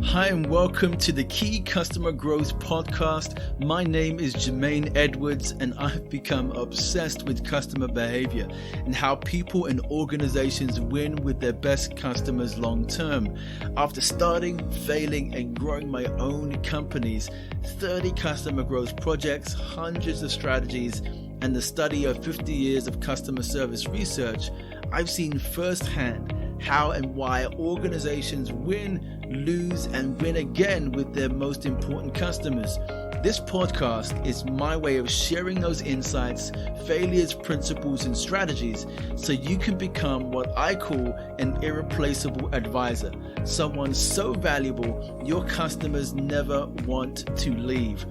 Hi and welcome to the Key Customer Growth Podcast. My name is Jermaine Edwards and I've become obsessed with customer behavior and how people and organizations win with their best customers long term. After starting, failing and growing my own companies, 30 customer growth projects, hundreds of strategies, and the study of 50 years of customer service research, I've seen firsthand how and why organizations win, lose, and win again with their most important customers. This podcast is my way of sharing those insights, failures, principles, and strategies so you can become what I call an irreplaceable advisor, someone so valuable your customers never want to leave.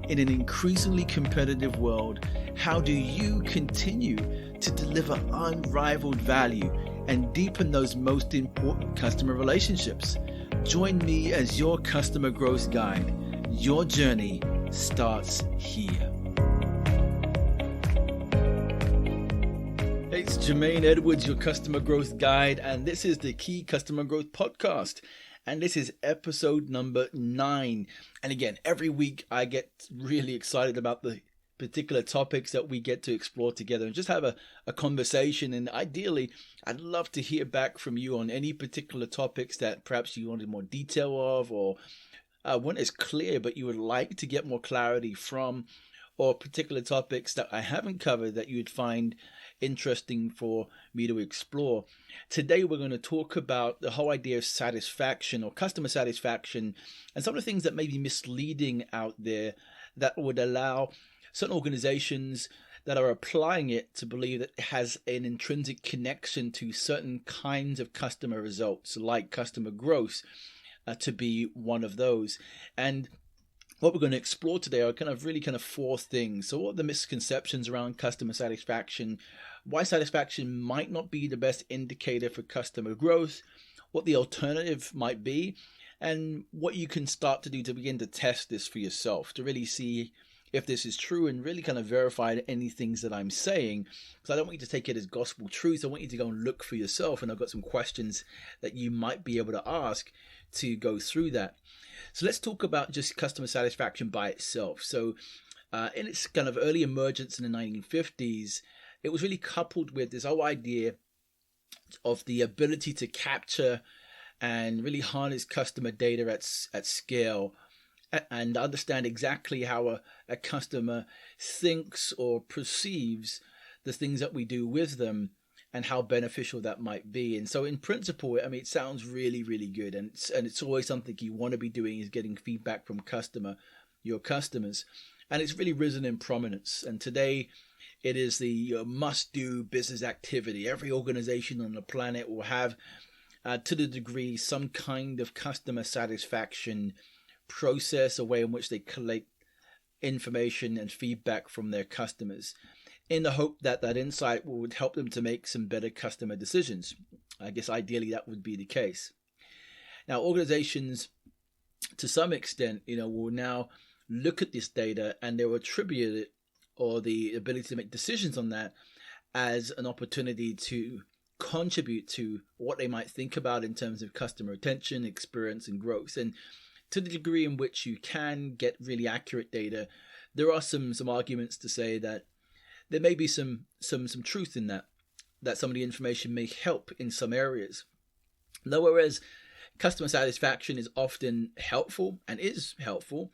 In an increasingly competitive world, how do you continue to deliver unrivaled value and deepen those most important customer relationships? Join me as your customer growth guide. Your journey starts here. Hey, it's Jermaine Edwards, your customer growth guide, and this is the Key Customer Growth Podcast. And this is episode number 9. And again, every week I get really excited about the particular topics that we get to explore together and just have a conversation. And ideally, I'd love to hear back from you on any particular topics that perhaps you wanted more detail of, or weren't as clear, but you would like to get more clarity from, or particular topics that I haven't covered that you would find interesting for me to explore. Today, we're going to talk about the whole idea of satisfaction or customer satisfaction and some of the things that may be misleading out there that would allow certain organizations that are applying it to believe that it has an intrinsic connection to certain kinds of customer results, like customer growth, to be one of those. And what we're going to explore today are kind of 4 things. So what are the misconceptions around customer satisfaction, why satisfaction might not be the best indicator for customer growth, what the alternative might be, and what you can start to do to begin to test this for yourself, to really see if this is true and really kind of verify any things that I'm saying, because I don't want you to take it as gospel truth. I want you to go and look for yourself, and I've got some questions that you might be able to ask to go through that. So let's talk about just customer satisfaction by itself. So in its kind of early emergence in the 1950s, it was really coupled with this whole idea of the ability to capture and really harness customer data at scale and understand exactly how a customer thinks or perceives the things that we do with them and how beneficial that might be. And so in principle, I mean, it sounds really, really good. And it's always something you want to be doing, is getting feedback from your customers. And it's really risen in prominence. And today it is the must-do business activity. Every organization on the planet will have, to the degree, some kind of customer satisfaction process, a way in which they collect information and feedback from their customers, in the hope that that insight would help them to make some better customer decisions. I guess ideally that would be the case. Now, organizations, to some extent, will now look at this data and they'll attribute it, or the ability to make decisions on that, as an opportunity to contribute to what they might think about in terms of customer retention, experience, and growth. And to the degree in which you can get really accurate data, there are some arguments to say that there may be some truth in that some of the information may help in some areas. Now, whereas customer satisfaction is often helpful and is helpful,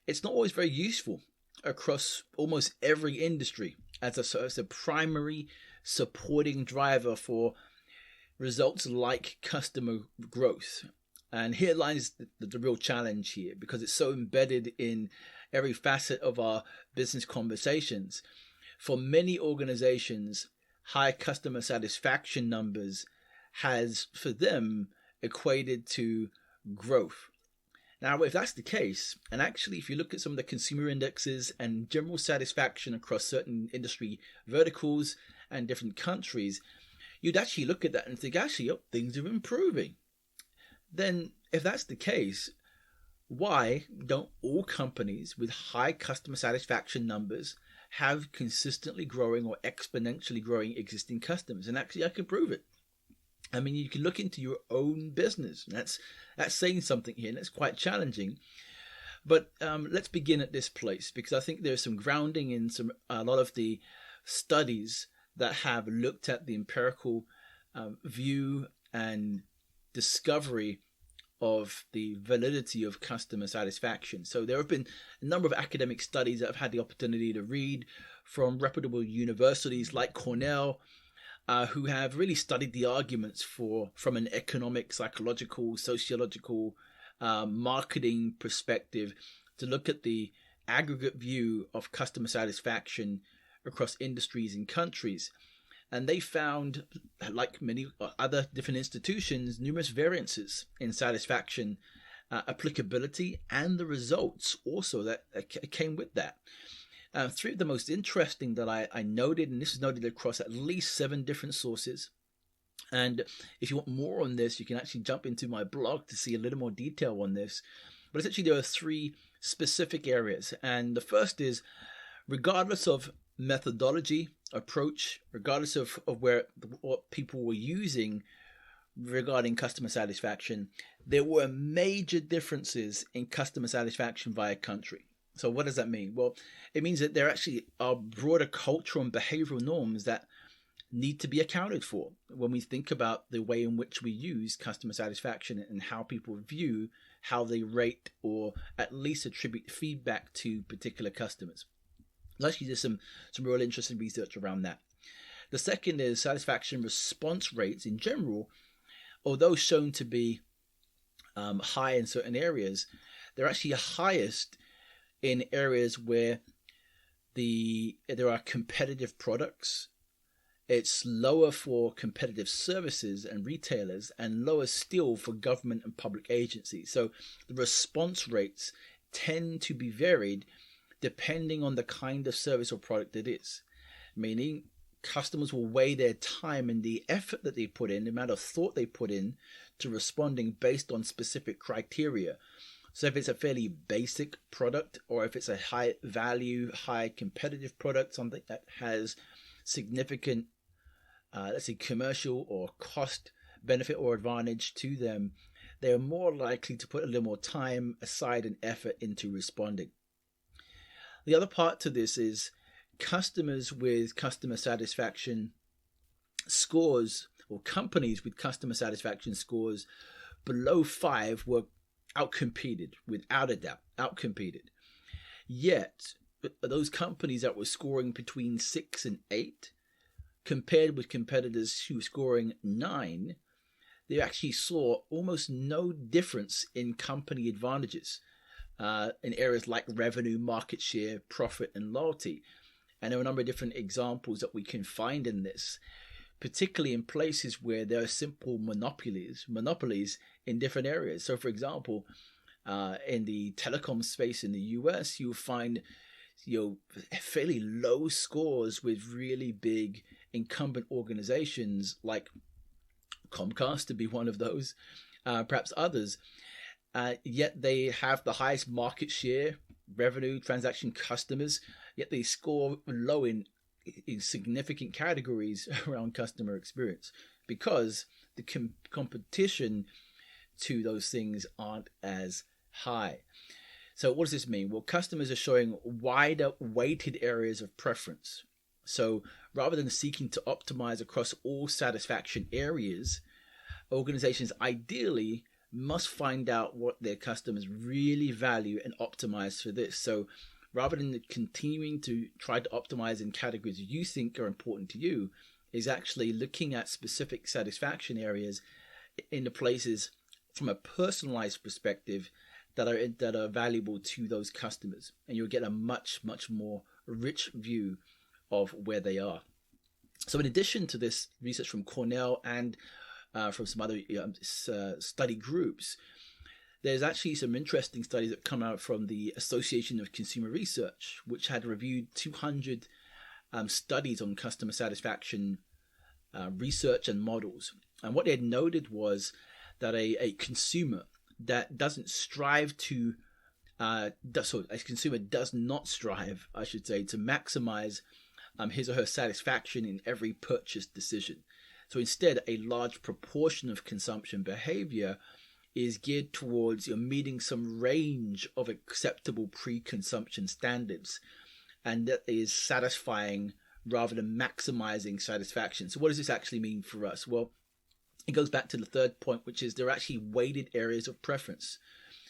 it's not always very useful across almost every industry as a primary supporting driver for results like customer growth. And here lies the real challenge here, because it's so embedded in every facet of our business conversations. For many organizations, high customer satisfaction numbers has, for them, equated to growth. Now, if that's the case, and actually if you look at some of the consumer indexes and general satisfaction across certain industry verticals and different countries, you'd actually look at that and think, actually, things are improving. Then if that's the case, why don't all companies with high customer satisfaction numbers have consistently growing or exponentially growing existing customers? And actually, I can prove it. I mean, you can look into your own business. That's saying something here, and it's quite challenging. But let's begin at this place, because I think there's some grounding in a lot of the studies that have looked at the empirical view and discovery of the validity of customer satisfaction. So there have been a number of academic studies that I've had the opportunity to read from reputable universities like Cornell, who have really studied the arguments from an economic, psychological, sociological, marketing perspective, to look at the aggregate view of customer satisfaction across industries and countries. And they found, like many other different institutions, numerous variances in satisfaction, applicability, and the results also that came with that. Three of the most interesting that I noted, and this is noted across at least 7 different sources. And if you want more on this, you can actually jump into my blog to see a little more detail on this. But essentially, there are 3 specific areas. And the first is, regardless of methodology, approach, regardless of what people were using regarding customer satisfaction, there were major differences in customer satisfaction via country. So what does that mean? Well, it means that there actually are broader cultural and behavioral norms that need to be accounted for when we think about the way in which we use customer satisfaction and how people view, how they rate, or at least attribute feedback to particular customers. Actually, there's some real interesting research around that. The second is satisfaction response rates in general, although shown to be high in certain areas, they're actually highest in areas where there are competitive products. It's lower for competitive services and retailers, and lower still for government and public agencies. So the response rates tend to be varied depending on the kind of service or product it is. Meaning, customers will weigh their time and the effort that they put in, the amount of thought they put in to responding based on specific criteria. So if it's a fairly basic product, or if it's a high value, high competitive product, something that has significant, let's say, commercial or cost benefit or advantage to them, they're more likely to put a little more time aside and effort into responding. The other part to this is customers with customer satisfaction scores, or companies with customer satisfaction scores below 5 were outcompeted, without a doubt, outcompeted. Yet, those companies that were scoring between 6 and 8, compared with competitors who were scoring 9, they actually saw almost no difference in company advantages in areas like revenue, market share, profit, and loyalty. And there are a number of different examples that we can find in this, particularly in places where there are simple monopolies in different areas. So, for example, in the telecom space in the US, you'll find fairly low scores with really big incumbent organizations like Comcast, to be one of those, perhaps others. Yet they have the highest market share, revenue, transaction, customers, yet they score low in significant categories around customer experience, because the competition to those things aren't as high. So what does this mean? Well, customers are showing wider weighted areas of preference. So rather than seeking to optimize across all satisfaction areas, organizations ideally must find out what their customers really value and optimize for this. So rather than continuing to try to optimize in categories you think are important to you, is actually looking at specific satisfaction areas in the places from a personalized perspective that are valuable to those customers, and you'll get a much more rich view of where they are. So in addition to this research from Cornell and from some other study groups, there's actually some interesting studies that come out from the Association of Consumer Research, which had reviewed 200 studies on customer satisfaction research and models. And what they had noted was that a consumer that doesn't strive to, a consumer does not strive, I should say, to maximize his or her satisfaction in every purchase decision. So instead, a large proportion of consumption behavior is geared towards meeting some range of acceptable pre-consumption standards, and that is satisfying rather than maximizing satisfaction. So what does this actually mean for us? Well, it goes back to the third point, which is there are actually weighted areas of preference.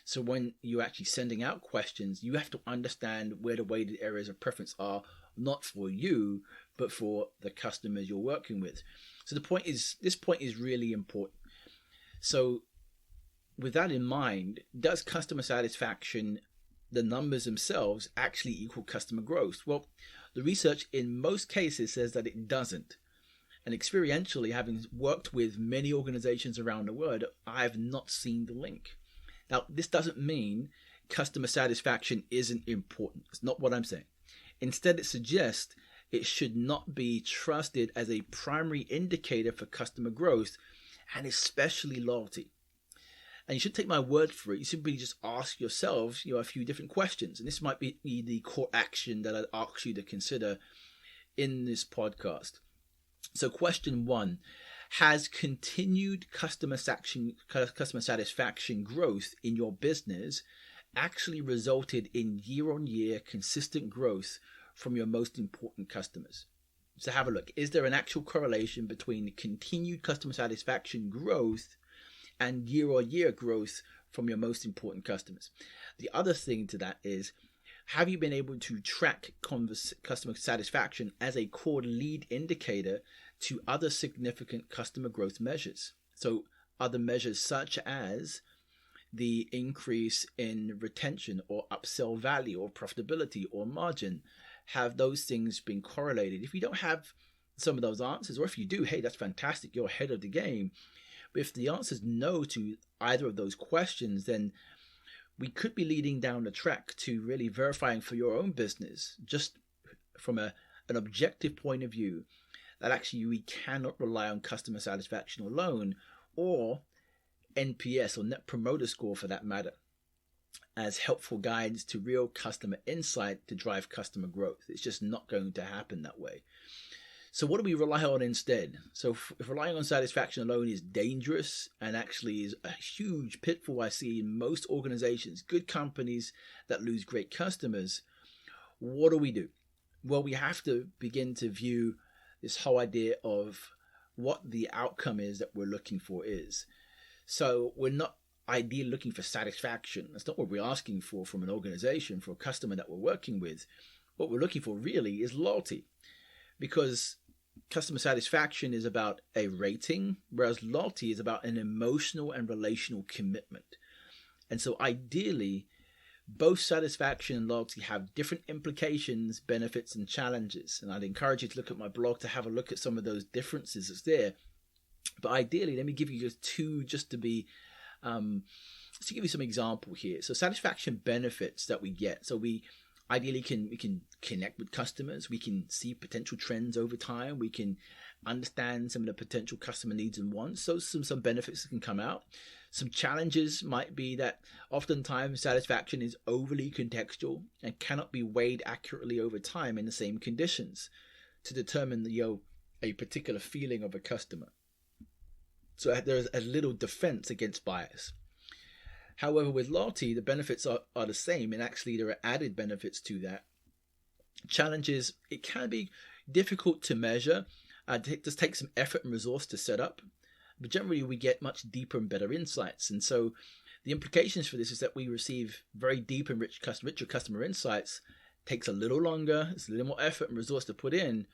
So when you're actually sending out questions, you have to understand where the weighted areas of preference are, not for you, but for the customers you're working with. So this point is really important. So with that in mind, does customer satisfaction, the numbers themselves, actually equal customer growth? Well, the research in most cases says that it doesn't. And experientially, having worked with many organizations around the world, I have not seen the link. Now, this doesn't mean customer satisfaction isn't important. It's not what I'm saying. Instead, it suggests it should not be trusted as a primary indicator for customer growth, and especially loyalty. And you should take my word for it. You simply just ask yourselves, a few different questions. And this might be the core action that I'd ask you to consider in this podcast. So question 1, has continued customer satisfaction growth in your business actually resulted in year-on-year consistent growth from your most important customers? So have a look. Is there an actual correlation between continued customer satisfaction growth and year-on-year growth from your most important customers? The other thing to that is, have you been able to track customer satisfaction as a core lead indicator to other significant customer growth measures? So other measures such as the increase in retention or upsell value or profitability or margin. Have those things been correlated? If you don't have some of those answers, or if you do, hey, that's fantastic, you're ahead of the game. But if the answer is no to either of those questions, then we could be leading down the track to really verifying for your own business, just from an objective point of view, that actually we cannot rely on customer satisfaction alone, or NPS, or Net Promoter Score for that matter, as helpful guides to real customer insight to drive customer growth. It's just not going to happen that way. So what do we rely on instead? So if relying on satisfaction alone is dangerous and actually is a huge pitfall I see in most organizations, good companies that lose great customers, what do? Well, we have to begin to view this whole idea of what the outcome is that we're looking for is. So we're not ideally looking for satisfaction. That's not what we're asking for from an organization, for a customer that we're working with. What we're looking for really is loyalty, because customer satisfaction is about a rating, whereas loyalty is about an emotional and relational commitment. And so ideally, both satisfaction and loyalty have different implications, benefits, and challenges. And I'd encourage you to look at my blog to have a look at some of those differences that's there. But ideally, let me give you just two, just to give you some example here. So satisfaction benefits that we get. So we ideally we can connect with customers. We can see potential trends over time. We can understand some of the potential customer needs and wants. So some benefits that can come out. Some challenges might be that oftentimes satisfaction is overly contextual and cannot be weighed accurately over time in the same conditions to determine a particular feeling of a customer. So there's a little defense against bias. However, with loyalty, the benefits are the same, and actually there are added benefits to that. Challenges, it can be difficult to measure. It just takes some effort and resource to set up. But generally, we get much deeper and better insights. And so the implications for this is that we receive very deep and richer customer insights. It takes a little longer. It's a little more effort and resource to put in.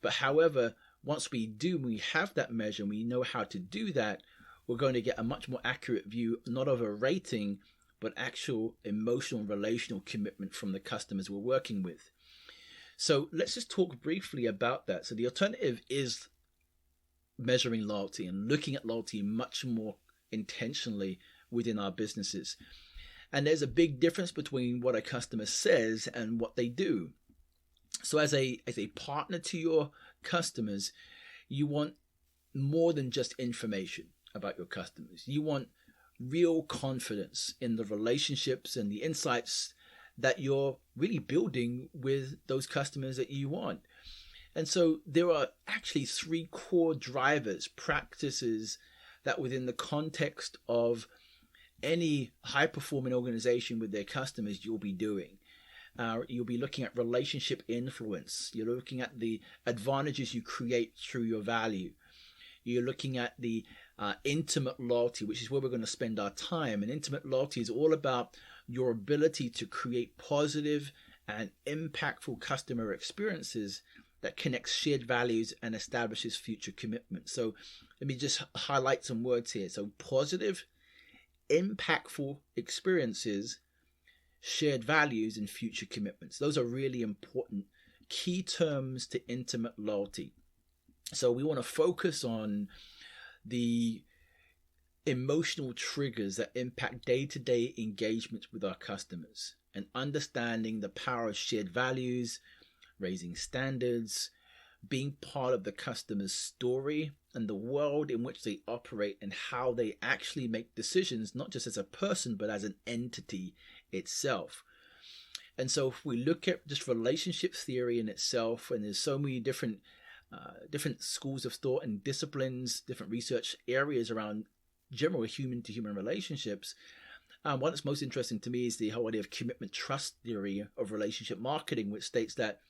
But however, once we have that measure and we know how to do that, we're going to get a much more accurate view, not of a rating, but actual emotional and relational commitment from the customers we're working with. So let's just talk briefly about that. So the alternative is measuring loyalty and looking at loyalty much more intentionally within our businesses. And there's a big difference between what a customer says and what they do. So as a partner to your customers, you want more than just information about your customers. You want real confidence in the relationships and the insights that you're really building with those customers that you want. And so there are actually three core drivers, practices that within the context of any high performing organization with their customers you'll be doing. You'll be looking at relationship influence. You're looking at the advantages you create through your value. You're looking at the intimate loyalty, which is where we're going to spend our time. And intimate loyalty is all about your ability to create positive and impactful customer experiences that connects shared values and establishes future commitment. So let me just highlight some words here. So positive, impactful experiences, shared values, and future commitments. Those are really important key terms to intimate loyalty. So we want to focus on the emotional triggers that impact day-to-day engagements with our customers and understanding the power of shared values, raising standards, being part of the customer's story and the world in which they operate and how they actually make decisions, not just as a person, but as an entity itself. And so if we look at just relationship theory in itself, and there's so many different schools of thought and disciplines, different research areas around general human-to-human relationships, one that's most interesting to me is the whole idea of commitment trust theory of relationship marketing, which states that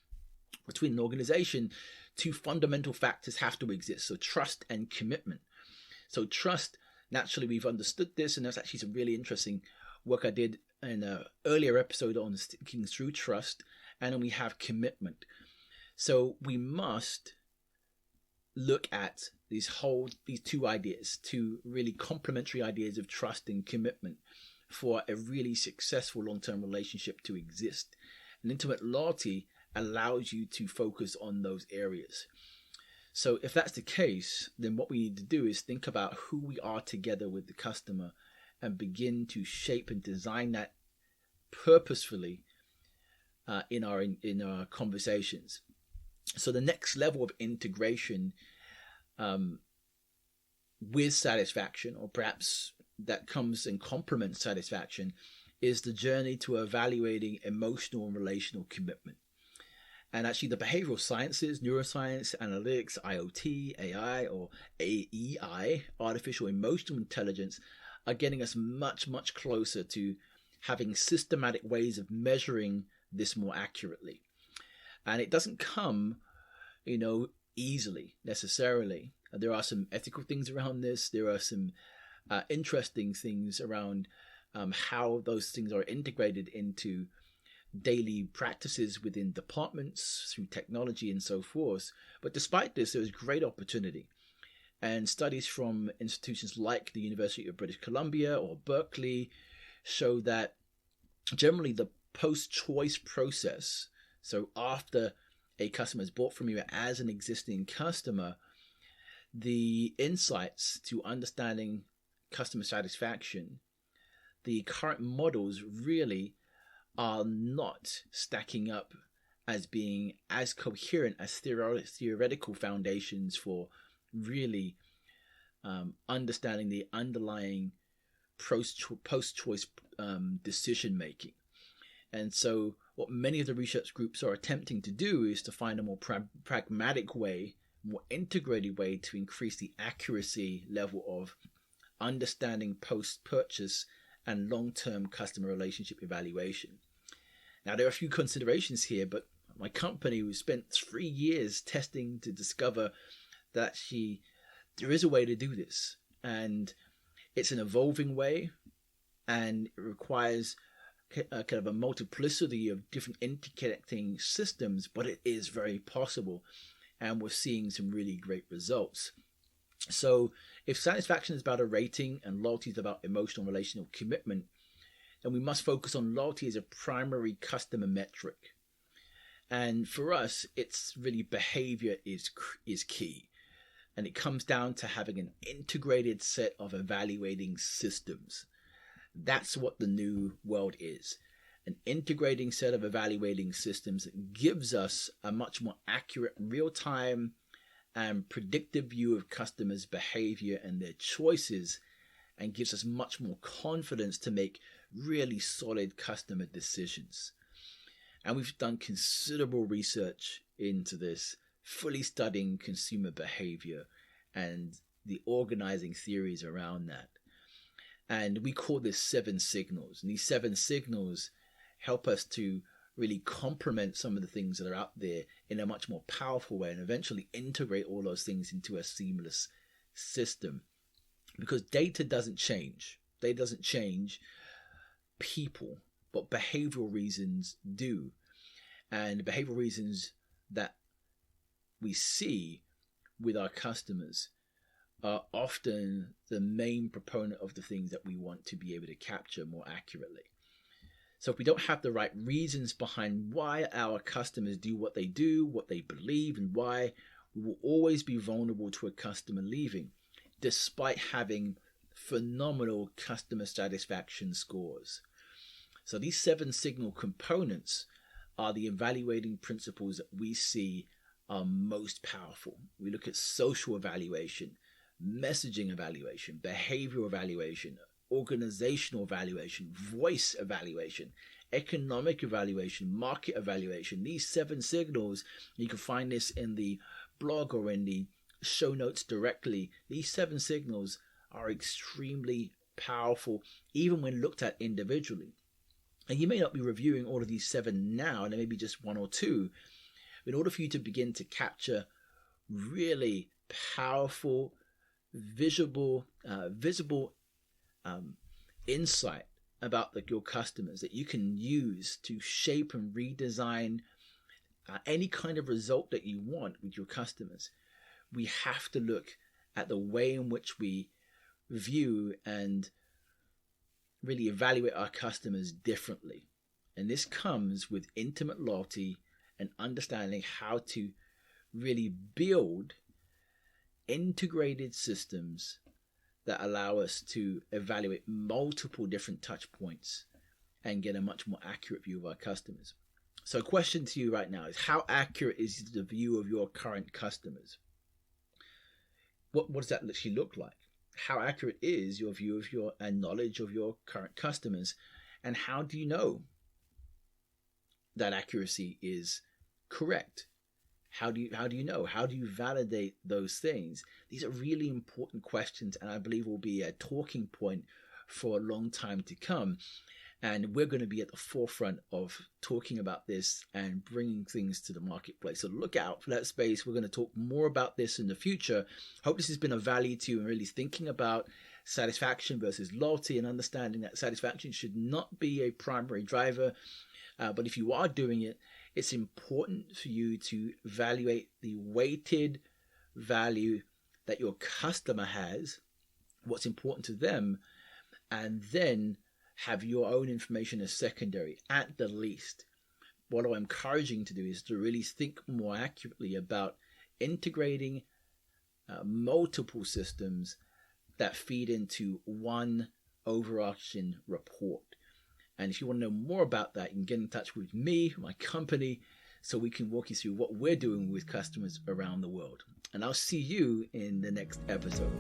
between an organization, two fundamental factors have to exist. So trust and commitment. So trust, naturally, we've understood this, and there's actually some really interesting work I did in an earlier episode on thinking through trust. And then we have commitment. So we must look at these two ideas, two really complementary ideas of trust and commitment for a really successful long-term relationship to exist. And intimate loyalty allows you to focus on those areas. So if that's the case, then what we need to do is think about who we are together with the customer and begin to shape and design that purposefully in our conversations. So the next level of integration with satisfaction, or perhaps that comes and complements satisfaction, is the journey to evaluating emotional and relational commitment. And actually the behavioral sciences, neuroscience, analytics, IoT, AI, or AEI, artificial emotional intelligence, are getting us much, much closer to having systematic ways of measuring this more accurately. And it doesn't come, easily necessarily. There are some ethical things around this. There are some interesting things around how those things are integrated into daily practices within departments through technology and so forth. But despite this, there is great opportunity. And studies from institutions like the University of British Columbia or Berkeley show that generally the post-choice process, so after a customer is bought from you as an existing customer, the insights to understanding customer satisfaction, the current models really are not stacking up as being as coherent as theoretical foundations for really understanding the underlying post-choice decision making. And so what many of the research groups are attempting to do is to find a more pragmatic way, more integrated way to increase the accuracy level of understanding post-purchase and long-term customer relationship evaluation. Now, there are a few considerations here, but my company, we spent 3 years testing to discover that actually there is a way to do this. And it's an evolving way, and it requires kind of a multiplicity of different interconnecting systems, but it is very possible. And we're seeing some really great results. So if satisfaction is about a rating and loyalty is about emotional relational commitment, then we must focus on loyalty as a primary customer metric. And for us, it's really behavior is key. And it comes down to having an integrated set of evaluating systems. That's what the new world is. An integrating set of evaluating systems that gives us a much more accurate, real-time, and predictive view of customers' behavior and their choices, and gives us much more confidence to make really solid customer decisions. And we've done considerable research into this fully studying consumer behavior and the organizing theories around that. And we call this 7 signals. And these 7 signals help us to really complement some of the things that are out there in a much more powerful way and eventually integrate all those things into a seamless system. Because data doesn't change. Data doesn't change people, but behavioral reasons do. And behavioral reasons that we see with our customers are often the main proponent of the things that we want to be able to capture more accurately. So if we don't have the right reasons behind why our customers do, what they believe, and why, we will always be vulnerable to a customer leaving, despite having phenomenal customer satisfaction scores. So these 7 signal components are the evaluating principles that we see are most powerful. We look at social evaluation, messaging evaluation, behavioral evaluation, organizational evaluation, voice evaluation, economic evaluation, market evaluation. These 7 signals, you can find this in the blog or in the show notes directly. These 7 signals are extremely powerful, even when looked at individually. And you may not be reviewing all of these 7 now, and there may be just 1 or 2. In order for you to begin to capture really powerful, visible insight about your customers that you can use to shape and redesign any kind of result that you want with your customers, we have to look at the way in which we view and really evaluate our customers differently. And this comes with intimate loyalty and understanding how to really build integrated systems that allow us to evaluate multiple different touch points and get a much more accurate view of our customers. So question to you right now is, how accurate is the view of your current customers? What does that actually look like? How accurate is your view of your and knowledge of your current customers? And how do you know that accuracy is correct? How do you know? How do you validate those things? These are really important questions, and I believe will be a talking point for a long time to come. And we're going to be at the forefront of talking about this and bringing things to the marketplace. So look out for that space. We're going to talk more about this in the future. Hope this has been of value to you and really thinking about satisfaction versus loyalty and understanding that satisfaction should not be a primary driver. But if you are doing it, it's important for you to evaluate the weighted value that your customer has, what's important to them, and then have your own information as secondary at the least. What I'm encouraging to do is to really think more accurately about integrating multiple systems that feed into one overarching report. And if you want to know more about that, you can get in touch with me, my company, so we can walk you through what we're doing with customers around the world. And I'll see you in the next episode.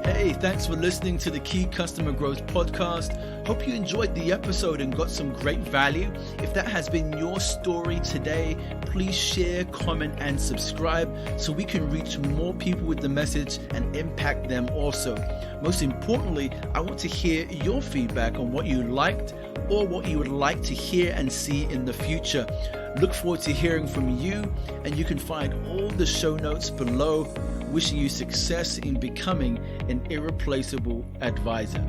Hey, thanks for listening to the Key Customer Growth Podcast. Hope you enjoyed the episode and got some great value. If that has been your story today, please share, comment, and subscribe so we can reach more people with the message and impact them also. Most importantly, I want to hear your feedback on what you liked or what you would like to hear and see in the future. Look forward to hearing from you, and you can find all the show notes below. Wishing you success in becoming an irreplaceable advisor.